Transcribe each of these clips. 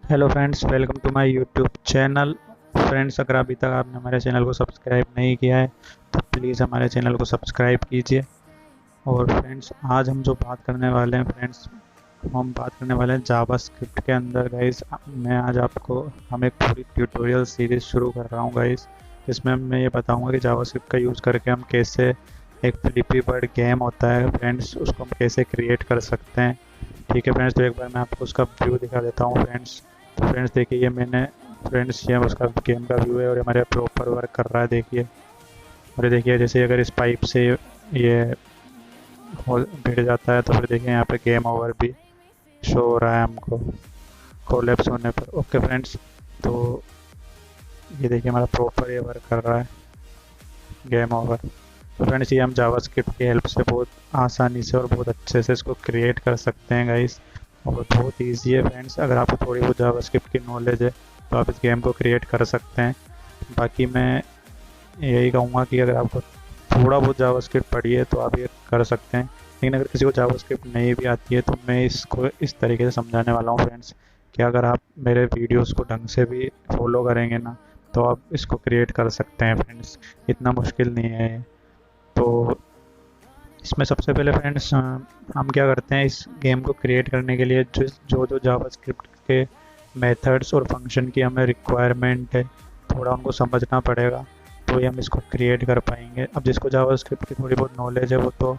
Hello friends, welcome to my YouTube channel. Friends, अगर अभी तक आपने हमारे चैनल को सब्सक्राइब नहीं किया है तो प्लीज़ हमारे चैनल को सब्सक्राइब कीजिए। और फ्रेंड्स, आज हम जो बात करने वाले हैं फ्रेंड्स, हम बात करने वाले हैं जावास्क्रिप्ट के अंदर। गाइस, मैं आज आपको हम एक पूरी ट्यूटोरियल सीरीज़ शुरू कर रहा हूँ गाइस, जिसमें मैं ये बताऊँगा कि जावास्क्रिप्ट का यूज़ करके हम कैसे एक फ्लिपी बर्ड गेम होता है फ्रेंड्स, उसको हम कैसे क्रिएट कर सकते हैं। ठीक है फ्रेंड्स, तो एक बार मैं आपको उसका व्यू दिखा देता हूँ फ्रेंड्स। तो फ्रेंड्स देखिए, ये मैंने फ्रेंड्स ये उसका गेम का व्यू है और हमारे प्रॉपर वर्क कर रहा है। देखिए, और ये देखिए, जैसे अगर इस पाइप से ये भिड़ जाता है तो फिर देखिए यहाँ पे गेम ओवर भी शो हो रहा है हमको कोलैप्स होने पर। ओके फ्रेंड्स, तो ये देखिए हमारा प्रॉपर ये वर्क कर रहा है, गेम ओवर। तो फ्रेंड्स, ये हम जावास्क्रिप्ट की हेल्प से बहुत आसानी से और बहुत अच्छे से इसको क्रिएट कर सकते हैं गाइस, और बहुत ईजी है फ्रेंड्स। अगर आपको थोड़ी बहुत जावास्क्रिप्ट की नॉलेज है तो आप इस गेम को क्रिएट कर सकते हैं। बाकी मैं यही कहूँगा कि अगर आपको थोड़ा बहुत जावास्क्रिप्ट पढ़ी है तो आप ये कर सकते हैं, लेकिन अगर किसी को जावास्क्रिप्ट नहीं भी आती है तो मैं इसको इस तरीके से समझाने वाला हूँ फ्रेंड्स, कि अगर आप मेरे वीडियोस को ढंग से भी फॉलो करेंगे ना तो आप इसको क्रिएट कर सकते हैं फ्रेंड्स। इतना मुश्किल नहीं है ये। तो इसमें सबसे पहले फ्रेंड्स हम क्या करते हैं, इस गेम को क्रिएट करने के लिए जो जावास्क्रिप्ट के मेथड्स और फंक्शन की हमें रिक्वायरमेंट है, थोड़ा उनको समझना पड़ेगा तो ही हम इसको क्रिएट कर पाएंगे। अब जिसको जावास्क्रिप्ट की थोड़ी बहुत नॉलेज है वो तो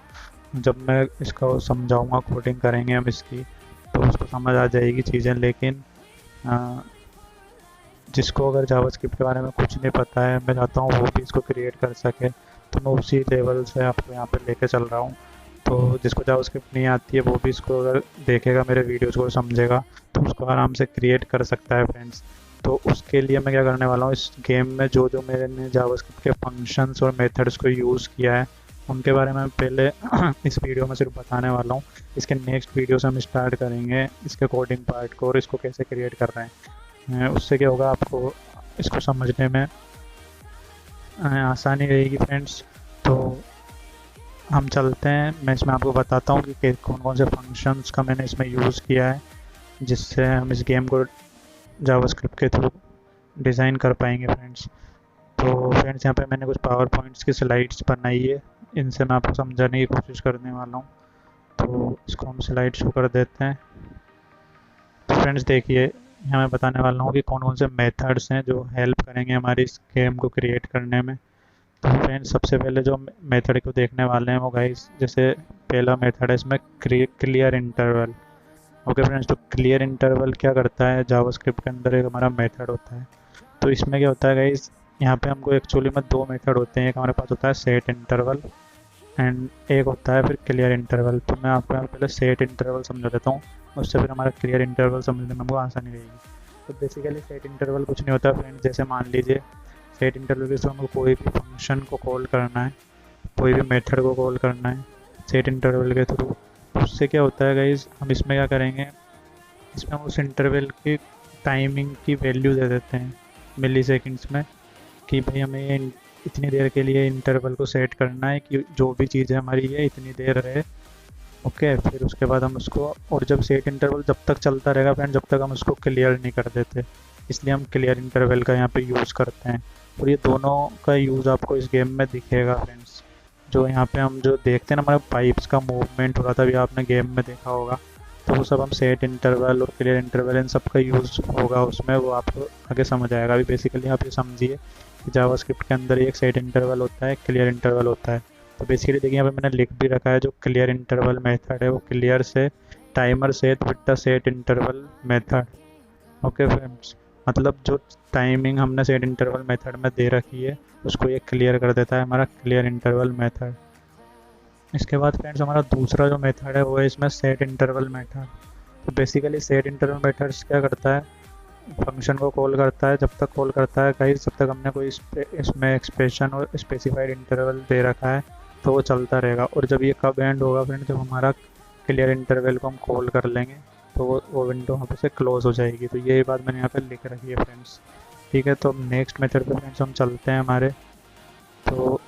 जब मैं इसको समझाऊंगा, कोडिंग करेंगे हम इसकी, तो उसको समझ आ जाएगी चीज़ें। लेकिन अ, जिसको अगर जावास्क्रिप्ट के बारे में कुछ नहीं पता है, मैं चाहता हूँ वो भी इसको क्रिएट कर सके, तो मैं उसी लेवल से आपको यहाँ पे लेके चल रहा हूँ। तो जिसको जावास्क्रिप्ट नहीं आती है वो भी इसको अगर देखेगा, मेरे वीडियोस को समझेगा, तो उसको आराम से क्रिएट कर सकता है फ्रेंड्स। तो उसके लिए मैं क्या करने वाला हूँ, इस गेम में जो जो मैंने जावास्क्रिप्ट के फंक्शंस और मेथड्स को यूज़ किया है उनके बारे में पहले इस वीडियो में सिर्फ बताने वाला हूँ। इसके नेक्स्ट वीडियो से हम स्टार्ट करेंगे इसके कोडिंग पार्ट को और इसको कैसे क्रिएट कर रहे हैं। उससे क्या होगा, आपको इसको समझने में आसानी रहेगी फ्रेंड्स। तो हम चलते हैं, मैं इसमें आपको बताता हूँ कि कौन कौन से फंक्शंस का मैंने इसमें यूज़ किया है, जिससे हम इस गेम को जावास्क्रिप्ट के थ्रू डिज़ाइन कर पाएंगे फ्रेंड्स। तो फ्रेंड्स, यहाँ पे मैंने कुछ पावर पॉइंट्स की स्लाइड्स बनाई है, इनसे मैं आपको समझाने की कोशिश करने वाला हूँ। तो इसको हम स्लाइड शो कर देते हैं। तो फ्रेंड्स देखिए, यहाँ मैं बताने वाला हूँ कि कौन कौन से मेथड्स हैं जो हेल्प करेंगे हमारी इस गेम को क्रिएट करने में। तो फ्रेंड्स, सबसे पहले जो मेथड को देखने वाले हैं वो गाइस, जैसे पहला मेथड है इसमें क्लियर इंटरवल। ओके फ्रेंड्स, तो क्लियर इंटरवल क्या करता है, जावास्क्रिप्ट के अंदर एक हमारा मेथड होता है। तो इसमें क्या होता है गाइस, यहाँ पे हमको एक्चुअली में दो मेथड होते हैं, एक हमारे पास होता है सेट इंटरवल एंड एक होता है फिर क्लियर इंटरवल। तो मैं आपको यहाँ पहले सेट इंटरवल समझा देता हूँ, उससे फिर हमारा क्लियर इंटरवल समझने में हमको आसानी रहेगी। तो बेसिकली सेट इंटरवल कुछ नहीं होता फ्रेंड्स, जैसे मान लीजिए सेट इंटरवल के थ्रू हमको कोई भी फंक्शन को कॉल करना है, कोई भी मेथड को कॉल करना है सेट इंटरवल के थ्रू। उससे क्या होता है गाइज, हम इसमें क्या करेंगे, इसमें हम उस इंटरवल की टाइमिंग की वैल्यू दे देते हैं मिली सेकेंड्स में, कि भाई हमें ये इतनी देर के लिए इंटरवल को सेट करना है कि जो भी चीज़ें हमारी है इतनी देर रहे। ओके, फिर उसके बाद हम उसको, और जब सेट इंटरवल जब तक चलता रहेगा फ्रेंड, जब तक हम उसको क्लियर नहीं कर देते, इसलिए हम क्लियर इंटरवल का यहाँ पे यूज़ करते हैं। और ये दोनों का यूज़ आपको इस गेम में दिखेगा फ्रेंड्स। जो यहाँ पे हम जो देखते हैं ना, हमारे पाइप्स का मूवमेंट हो रहा था, अभी आपने गेम में देखा होगा, तो वो सब हम सेट इंटरवल और क्लियर इंटरवल इन सब का यूज़ होगा उसमें, वो आपको आगे समझ आएगा। अभी बेसिकली आप ये समझिए कि जावास्क्रिप्ट के अंदर एक सेट इंटरवल होता है, क्लियर इंटरवल होता है। तो बेसिकली देखिए, यहाँ पे मैंने लिख भी रखा है, जो क्लियर इंटरवल मेथड है वो क्लियर से timer set with the set interval method. Okay friends, मतलब जो टाइमिंग हमने सेट इंटरवल मेथड में दे रखी है उसको ये क्लियर कर देता है हमारा क्लियर इंटरवल मेथड। इसके बाद फ्रेंड्स, हमारा दूसरा जो मेथड है वो है इसमें सेट इंटरवल मेथड। तो बेसिकली सेट इंटरवल मेथड्स क्या करता है, फंक्शन को कॉल करता है, जब तक कॉल करता है गाइस, जब तक हमने कोई इसमें एक्सप्रेशन और स्पेसिफाइड इंटरवल दे रखा है तो वो चलता रहेगा। और जब ये कब एंड होगा फ्रेंड, जब हमारा क्लियर इंटरवल को हम कॉल कर लेंगे तो वो विंडो वहाँ पे से क्लोज हो जाएगी। तो ये बात मैंने यहाँ पे लिख रखी है फ्रेंड्स। ठीक है, तो नेक्स्ट मेथड पे फ्रेंड्स हम चलते हैं हमारे। तो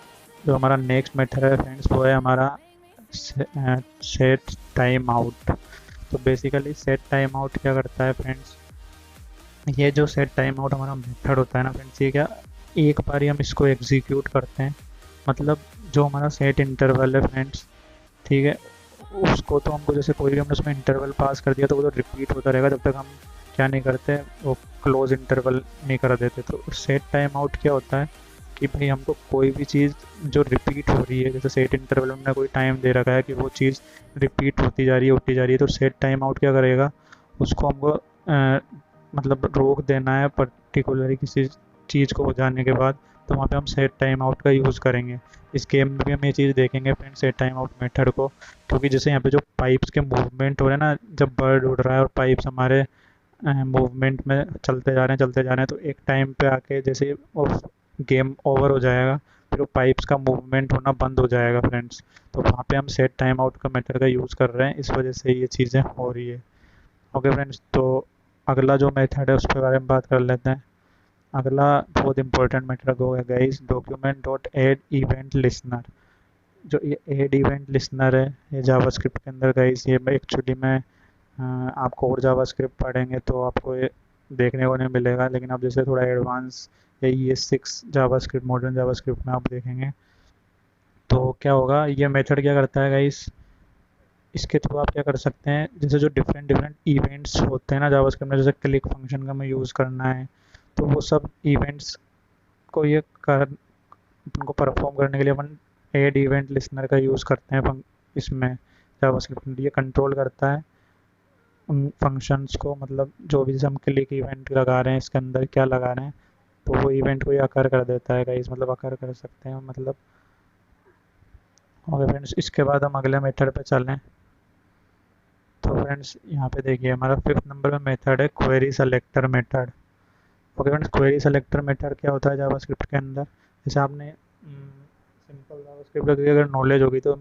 जो हमारा नेक्स्ट मेथड है फ्रेंड्स वो है हमारा सेट टाइम आउट। तो बेसिकली सेट टाइम आउट क्या करता है फ्रेंड्स, ये जो सेट टाइम आउट हमारा मेथड होता है ना फ्रेंड्स, ये क्या एक बार ही हम इसको एग्जीक्यूट करते हैं, मतलब जो हमारा सेट इंटरवल है फ्रेंड्स, ठीक है, उसको तो हमको जैसे कोई भी हमने उसमें इंटरवल पास कर दिया तो वो तो रिपीट होता रहेगा जब तक हम क्या नहीं करते, वो क्लोज इंटरवल नहीं कर देते। तो सेट टाइम आउट क्या होता है कि भाई हमको कोई भी चीज़ जो रिपीट हो रही है, जैसे सेट इंटरवल में हमने कोई टाइम दे रखा है कि वो चीज़ रिपीट होती जा रही है, होती जा रही है, तो सेट टाइम आउट क्या करेगा, उसको हमको मतलब रोक देना है पर्टिकुलरली किसी चीज़ को हो जाने के बाद, तो वहाँ पे हम सेट टाइम आउट का यूज़ करेंगे। इस गेम में भी हम ये चीज़ देखेंगे friend, set time out method को, क्योंकि जैसे यहाँ पे जो पाइप्स के मूवमेंट हो रहे हैं ना, जब बर्ड उड़ रहा है और पाइप्स हमारे मूवमेंट में चलते जा रहे हैं चलते जा रहे हैं, तो एक टाइम पे आके जैसे वो गेम ओवर हो जाएगा, फिर वो पाइप्स का मूवमेंट होना बंद हो जाएगा फ्रेंड्स। तो वहाँ पे हम सेट टाइम आउट का मेथड का यूज़ कर रहे हैं, इस वजह से ये चीज़ें हो रही है। ओके फ्रेंड्स, तो अगला जो मेथड है उसके बारे में बात कर लेते हैं। अगला बहुत इंपॉर्टेंट मेथड हो गया guys, document dot add event listener. जो ये एड इवेंट लिसनर है, ये जावास्क्रिप्ट के अंदर गाइस, ये एक्चुअली में आप कोर जावास्क्रिप्ट पढ़ेंगे तो आपको ये देखने को नहीं मिलेगा, लेकिन आप जैसे थोड़ा एडवांस या ES6 जावास्क्रिप्ट, मॉडर्न जावास्क्रिप्ट में आप देखेंगे तो क्या होगा, ये मेथड क्या करता है गाइस, इसके थ्रू आप क्या कर सकते हैं, जैसे जो डिफरेंट डिफरेंट इवेंट्स होते हैं ना जावास्क्रिप्ट में, जैसे क्लिक फंक्शन का हमें यूज़ करना है, तो वो सब इवेंट्स को ये कर उनको परफॉर्म करने के लिए अपन एड इवेंट लिसनर का यूज़ करते हैं इसमें जावास्क्रिप्ट में। ये कंट्रोल करता है उन फंक्शंस को, मतलब जो भी जैसे हम क्लिक इवेंट लगा रहे हैं इसके अंदर क्या लगा रहे हैं, तो वो इवेंट को ये अकर कर देता है गाइस, मतलब अकर कर सकते हैं मतलब। ओके फ्रेंड्स, इसके बाद हम अगले मेथड पे चलें। तो फ्रेंड्स यहाँ पे देखिए हमारा 5th नंबर में मेथड है query selector method. Okay friends, query selector method क्या होता है जावास्क्रिप्ट के अंदर, जैसे आपने सिंपल जावास्क्रिप्ट की अगर नॉलेज होगी तो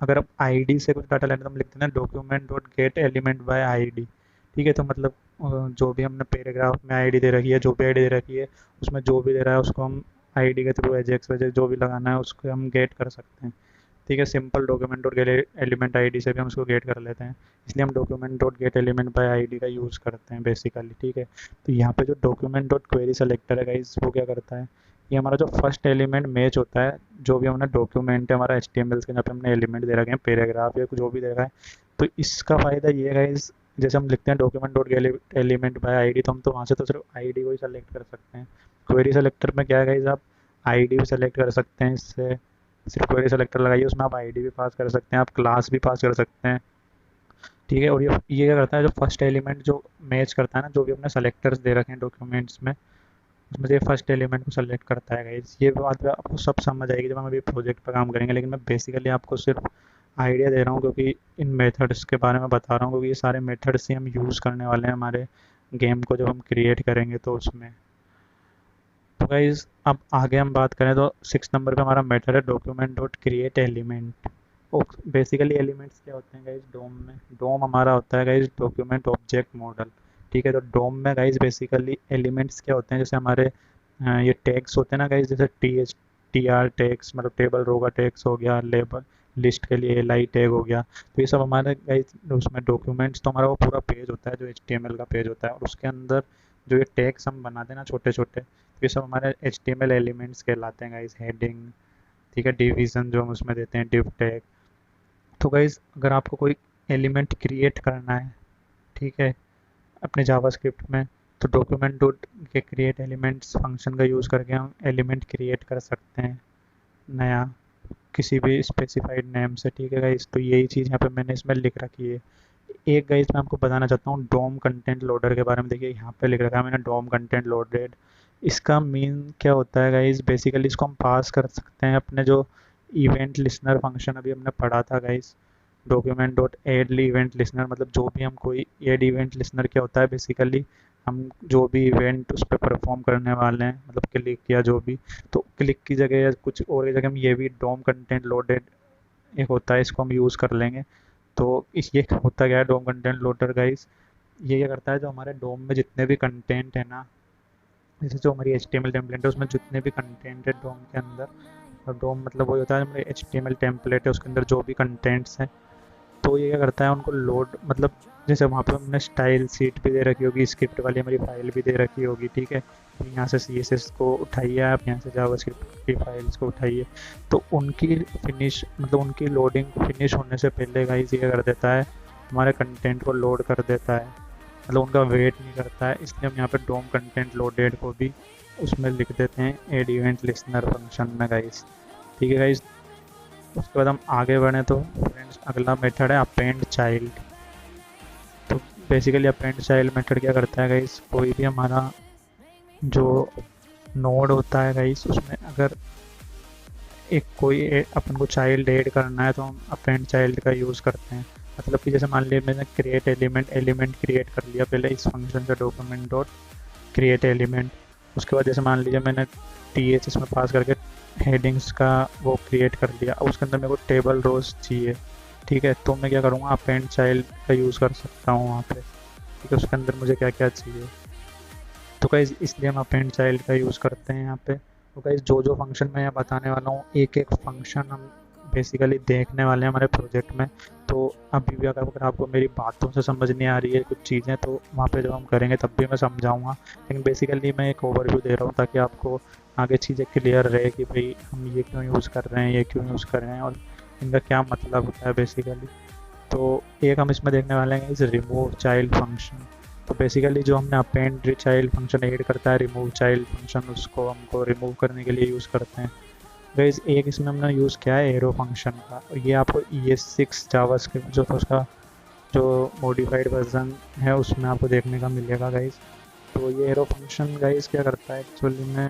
अगर आप आईडी से कुछ डाटा लेना तो हम लिखते हैं document dot gate element by ID. ठीक है, तो मतलब जो भी हमने पैराग्राफ में आईडी दे रखी है, जो भी आईडी दे रखी है उसमें जो भी दे रहा है उसको हम आईडी के थ्रू एजेक्स वजेक्स जो भी लगाना है उसको हम गेट कर सकते हैं। ठीक है, simple document dot gate element ID से भी हम उसको गेट कर लेते हैं, इसलिए हम document dot gate element by ID का यूज़ करते हैं बेसिकली। ठीक है, तो यहाँ पे जो डॉक्यूमेंट डॉट क्वेरी सेलेक्टर है गाइस, वो क्या करता है, ये हमारा जो फर्स्ट एलिमेंट मैच होता है, जो भी हमने डॉक्यूमेंट है हमारा HTML के जहाँ पे हमने एलिमेंट दे रखे हैं, पैराग्राफ या कुछ जो भी दे रखा है, तो इसका फ़ायदा ये है गाइस, जैसे हम लिखते हैं document dot element by ID, तो हम तो वहाँ से तो सिर्फ आईडी को ही सेलेक्ट कर सकते हैं। क्वेरी सेलेक्टर में क्या है गाइस, आप आईडी भी सेलेक्ट कर सकते हैं, इससे सिर्फ क्वेरी सेलेक्टर लगाइए, उसमें आप आईडी भी पास कर सकते हैं, आप क्लास भी पास कर सकते हैं। ठीक है, और ये क्या करता है, जो फर्स्ट एलिमेंट जो मैच करता है ना, जो भी अपने सेलेक्टर्स दे रखे हैं डॉक्यूमेंट्स में, उसमें से फर्स्ट एलिमेंट को सेलेक्ट करता है गाइस। ये बात आपको सब समझ आएगी जब हम अभी प्रोजेक्ट पर काम करेंगे, लेकिन मैं बेसिकली आपको सिर्फ आइडिया दे रहा हूँ क्योंकि इन मेथड्स के बारे में बता रहा हूँ, क्योंकि ये सारे मेथड्स ही हम यूज़ करने वाले हैं हमारे गेम को जब हम क्रिएट करेंगे तो उसमें। तो गाइज अब आगे हम बात करें तो 6 नंबर पे हमारा मेथड है document dot create element. Basically elements क्या होते हैं गाइज, डोम में, डोम हमारा होता है गाइज डॉक्यूमेंट ऑब्जेक्ट मॉडल। ठीक है, तो डोम में गाइज बेसिकली एलिमेंट्स क्या होते हैं, जैसे हमारे ये टैग्स होते हैं ना गाइज, जैसे TR टैग्स, मतलब टेबल रो का टैग्स हो गया, लेबल लिस्ट के लिए LI टैग हो गया, तो ये सब हमारे गाइज उसमें डॉक्यूमेंट्स, तो हमारा वो पूरा पेज होता है जो HTML का पेज होता है, और उसके अंदर जो ये टैग्स हम बनाते हैं ना छोटे छोटे, ये सब हमारे HTML एलिमेंट्स कहलाते हैं गाइस, हेडिंग, ठीक है, डिवीज़न जो हम उसमें देते हैं, डिव टैग। तो गाइस अगर आपको कोई एलिमेंट क्रिएट करना है, ठीक है, अपने जावास्क्रिप्ट में, तो डॉक्यूमेंट डॉट के क्रिएट एलिमेंट्स फंक्शन का यूज़ करके हम एलिमेंट क्रिएट कर सकते हैं नया, किसी भी स्पेसिफाइड नेम से। ठीक है गाइस, तो यही चीज़ यहाँ पे मैंने इसमें लिख रखी है। एक गाइस मैं आपको बताना चाहता हूँ डोम कंटेंट लोडर के बारे में। देखिए यहाँ पे लिख रखा है मैंने डोम कंटेंट लोडेड। इसका मीन क्या होता है गाइस, बेसिकली इसको हम पास कर सकते हैं अपने जो इवेंट लिसनर फंक्शन अभी हमने पढ़ा था guys, document dot add event listener, मतलब जो भी हम कोई एड इवेंट लिसनर क्या होता है, बेसिकली हम जो भी इवेंट उस पर परफॉर्म करने वाले हैं, मतलब क्लिक किया जो भी, तो क्लिक की जगह या कुछ और की जगह हम ये भी डोम कंटेंट लोडेड एक होता है, इसको हम यूज़ कर लेंगे। तो इस ये होता क्या है डोम कंटेंट लोडर गाइस, ये क्या करता है, जो हमारे डोम में जितने भी कंटेंट है ना, जैसे जो हमारी HTML टेम्पलेट है उसमें जितने भी कंटेंट है डोम के अंदर, और डोम मतलब वही होता है हमारे HTML टेम्पलेट है उसके अंदर जो भी कंटेंट्स हैं, तो ये क्या करता है उनको लोड, मतलब जैसे वहाँ पे हमने स्टाइल सीट भी दे रखी होगी, स्क्रिप्ट वाली हमारी फाइल भी दे रखी होगी, ठीक है। तो यहाँ से CSS को उठाइए आप, यहाँ से जावास्क्रिप्ट की फाइल्स को उठाइए। तो उनकी फिनिश मतलब उनकी लोडिंग फिनिश होने से पहले गाइस ये कर देता है, हमारे कंटेंट को लोड कर देता है, मतलब उनका वेट नहीं करता है। इसलिए हम यहाँ पे डोम कंटेंट लोडेड को भी उसमें लिख देते हैं एड इवेंट लिसनर फंक्शन में गाइस, ठीक है गाइस। उसके बाद हम आगे बढ़ें तो फ्रेंड्स अगला मेथड है अपेंड चाइल्ड। तो बेसिकली अपेंड चाइल्ड मेथड क्या करता है गाइस, कोई भी हमारा जो नोड होता है गाइस उसमें अगर एक कोई अपन को चाइल्ड ऐड करना है तो हम अपेंड चाइल्ड का यूज़ करते हैं। मतलब कि जैसे मान लीजिए मैंने क्रिएट एलिमेंट क्रिएट कर लिया पहले इस फंक्शन का डॉक्यूमेंट डॉट क्रिएट एलिमेंट। उसके बाद जैसे मान लीजिए मैंने TH इसमें पास करके हेडिंग्स का वो क्रिएट कर लिया, अब उसके अंदर मेरे को टेबल रोज चाहिए, ठीक है। तो मैं क्या करूँगा, अपेंड चाइल्ड का यूज़ कर सकता हूँ वहाँ पे, ठीक है। उसके अंदर मुझे क्या क्या चाहिए, तो गाइस इसलिए हम अपेंड चाइल्ड का यूज़ करते हैं यहाँ पे। तो गाइस जो जो फंक्शन मैं यहाँ बताने वाला हूँ, एक एक फंक्शन हम बेसिकली देखने वाले हैं हमारे प्रोजेक्ट में। तो अभी भी अगर आपको मेरी बातों से समझ नहीं आ रही है कुछ चीज़ें, तो वहाँ पे जब हम करेंगे तब भी मैं समझाऊँगा, लेकिन बेसिकली मैं एक ओवरव्यू दे रहा हूँ ताकि आपको आगे चीज़ें क्लियर रहे कि भाई हम ये क्यों यूज़ कर रहे हैं, ये क्यों यूज़ कर रहे हैं और इनका क्या मतलब होता है बेसिकली। तो एक हम इसमें देखने वाले हैं इस रिमूव चाइल्ड फंक्शन। तो बेसिकली जो हमने अपेंड चाइल्ड फंक्शन ऐड करता है रिमूव चाइल्ड फंक्शन, उसको हमको रिमूव करने के लिए यूज़ करते हैं गाइस। एक इसमें हमने यूज़ किया है एरो फंक्शन का, और ये आपको ES6 जावास्क्रिप्ट जो उसका जो मॉडिफाइड वर्जन है उसमें आपको देखने का मिलेगा गाइस। तो ये एरो फंक्शन गाइस क्या करता है एक्चुअली में,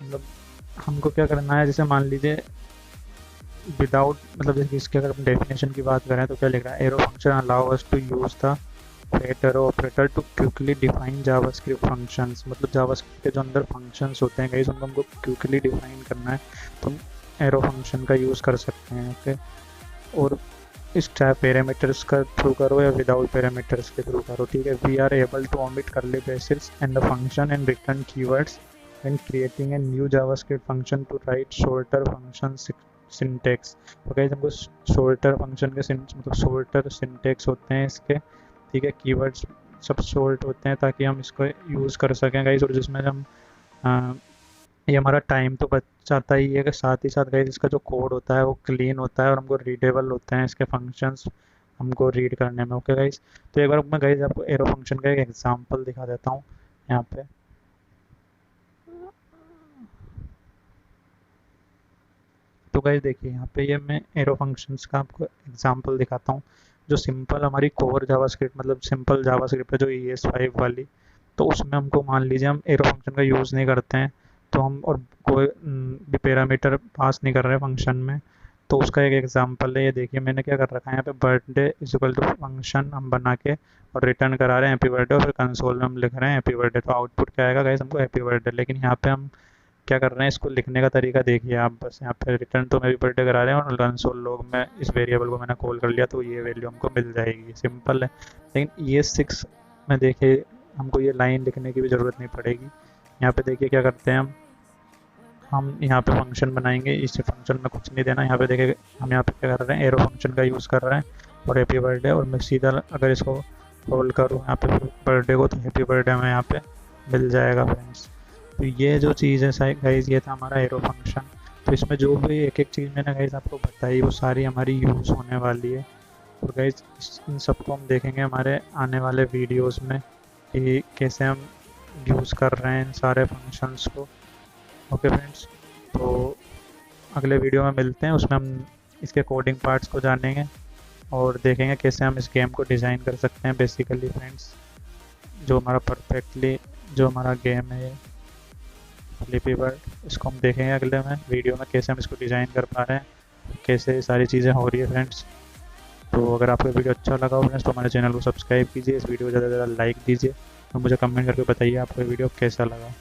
मतलब हमको क्या करना है, जैसे मान लीजिए विदाउट मतलब जैसे इसके अगर हम डेफिनेशन की बात करें तो क्या लिख रहा है, arrow function allow us to use the arrow operator to quickly define JavaScript functions. मतलब जावास्क्रिप्ट के जो अंदर फंक्शंस होते हैं गाइस उनको हमको क्विकली डिफाइन करना है, तो हम एरो फंक्शन का यूज़ कर सकते हैं, ओके। और इस चाहे पैरामीटर्स का थ्रू करो या विदाउट पैरामीटर्स के थ्रू करो, ठीक है। We are able to omit curly braces and the function and return keywords when creating a new JavaScript function to write shorter function syntax। तो गाइस हमको shorter function के मतलब shorter syntax होते हैं इसके, ठीक है। कीवर्ड्स सब शॉर्ट होते हैं ताकि हम इसको यूज़ कर सकें गाइस, और जिसमें हम ये हमारा टाइम तो बच जाता ही है, साथ ही साथ गाइस इसका जो कोड होता है वो क्लीन होता है और हमको रीडेबल होते हैं इसके फंक्शंस हमको रीड करने में, ओके गाइस। तो एक बार मैं गाइस आपको एरो फंक्शन का एक एग्जांपल दिखा देता हूँ यहाँ पे। तो गाइस देखिए यहाँ पे ये मैं एरो फंक्शंस का आपको एग्जांपल दिखाता हूँ। जो सिंपल हमारी कोर जावास्क्रिप्ट मतलब सिंपल जावास्क्रिप्ट है जो ES5 वाली, तो उसमें हमको मान लीजिए हम एरो फंक्शन का यूज़ नहीं करते हैं, तो हम और कोई भी पैरामीटर पास नहीं कर रहे हैं फंक्शन में। तो उसका एक एग्जांपल है, ये देखिए मैंने क्या कर रखा है यहाँ पे, birthday is equal to function हम बना के और रिटर्न करा रहे हैं हैप्पी बर्थडे, और फिर कंसोल में हम लिख रहे हैं हैप्पी बर्थडे। तो आउटपुट क्या आएगा गाइस, हमको हैप्पी बर्थडे। लेकिन यहाँ पे हम क्या कर रहे हैं, इसको लिखने का तरीका देखिए आप, बस यहाँ पे रिटर्न तो मैं भी बर्थडे करा रहे हैं और कंसोल लॉग में इस वेरिएबल को मैंने कॉल कर लिया तो ये वैल्यू हमको मिल जाएगी, सिंपल है। लेकिन ES6 में देखिए हमको ये लाइन लिखने की भी ज़रूरत नहीं पड़ेगी। यहाँ पे देखिए क्या करते हैं हम यहाँ पे फंक्शन बनाएंगे, इस फंक्शन में कुछ नहीं देना। यहाँ पे देखिए हम यहाँ पे क्या कर रहे हैं, एरो फंक्शन का यूज़ कर रहे हैं और हैप्पी बर्थडे, और मैं सीधा अगर इसको कॉल करूँ यहाँ पे बर्थडे को तो हैप्पी बर्थडे में यहाँ पे मिल जाएगा फ्रेंड्स। तो ये जो चीज़ है गाइज ये था हमारा एरो फंक्शन। तो इसमें जो भी एक एक चीज़ मैंने गाइज आपको बताई वो सारी हमारी यूज़ होने वाली है, और गाइज इन सबको हम देखेंगे हमारे आने वाले वीडियोस में कि कैसे हम यूज़ कर रहे हैं इन सारे फंक्शंस को, ओके फ्रेंड्स। तो अगले वीडियो में मिलते हैं, उसमें हम इसके कोडिंग पार्ट्स को जानेंगे और देखेंगे कैसे हम इस गेम को डिज़ाइन कर सकते हैं बेसिकली फ्रेंड्स। जो हमारा परफेक्टली जो हमारा गेम है फ्लिपी बर्ड, इसको हम देखेंगे अगले में वीडियो में कैसे हम इसको डिज़ाइन कर पा रहे हैं, कैसे सारी चीज़ें हो रही है फ्रेंड्स। तो अगर आपको वीडियो अच्छा लगा हो फ्रेंड्स तो हमारे चैनल को सब्सक्राइब कीजिए, इस वीडियो को ज़्यादा से ज़्यादा लाइक दीजिए और मुझे कमेंट करके बताइए आपको वीडियो कैसा लगा।